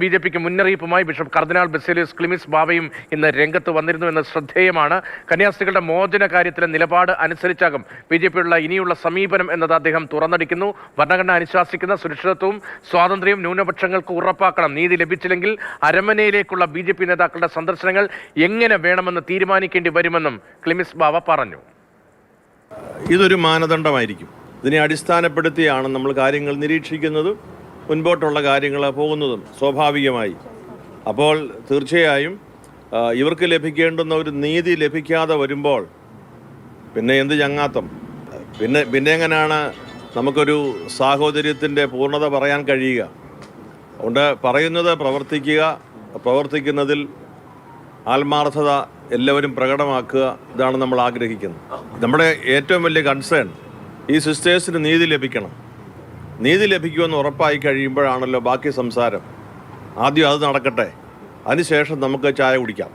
ബി.ജെ.പിക്ക് മുന്നറിയിപ്പുമായി ബിഷപ്പ് കർദിനാൾ ബസേലിയോസ് ക്ലിമിസ് ബാവയും ഇന്ന് രംഗത്ത് വന്നിരുന്നു എന്ന ശ്രദ്ധേയമാണ്. കന്യാസ്ത്രീകളുടെ മോചന കാര്യത്തിലെ നിലപാട് അനുസരിച്ചാകും ബി.ജെ.പിയുള്ള ഇനിയുള്ള സമീപനം എന്നത് അദ്ദേഹം തുറന്നടിക്കുന്നു. ഭരണഘടന അനുശാസിക്കുന്ന സുരക്ഷിതത്വവും സ്വാതന്ത്ര്യവും ന്യൂനപക്ഷങ്ങൾക്ക് ഉറപ്പാക്കണം. നീതി ലഭിച്ചില്ലെങ്കിൽ അരമനയിലേക്കുള്ള ബി.ജെ.പി നേതാക്കളുടെ സന്ദർശനങ്ങൾ എങ്ങനെ വേണമെന്ന് തീരുമാനിക്കേണ്ടി വരുമെന്നും ക്ലിമിസ് ബാവ പറഞ്ഞു. ഇതൊരു മാനദണ്ഡമായിരിക്കും. ഇതിനെ അടിസ്ഥാനപ്പെടുത്തിയാണ് നമ്മൾ കാര്യങ്ങൾ നിരീക്ഷിക്കുന്നതും മുൻപോട്ടുള്ള കാര്യങ്ങൾ പോകുന്നതും സ്വാഭാവികമായി. അപ്പോൾ തീർച്ചയായും ഇവർക്ക് ലഭിക്കേണ്ടുന്ന ഒരു നീതി ലഭിക്കാതെ വരുമ്പോൾ പിന്നെ എന്ത് ചങ്ങാത്തം, പിന്നെ എങ്ങനെയാണ് നമുക്കൊരു സാഹോദര്യത്തിൻ്റെ പൂർണ്ണത പറയാൻ കഴിയുക? അതുകൊണ്ട് പറയുന്നത് പ്രവർത്തിക്കുക, പ്രവർത്തിക്കുന്നതിൽ ആത്മാർത്ഥത എല്ലാവരും പ്രകടമാക്കുക, ഇതാണ് നമ്മൾ ആഗ്രഹിക്കുന്നത്. നമ്മുടെ ഏറ്റവും വലിയ കൺസേൺ ഈ സിസ്റ്റേഴ്സിന് നീതി ലഭിക്കണം. നീതി ലഭിക്കുമെന്ന് ഉറപ്പായി കഴിയുമ്പോഴാണല്ലോ ബാക്കി സംസാരം. ആദ്യം അത് നടക്കട്ടെ, അതിനുശേഷം നമുക്ക് ചായ കുടിക്കാം.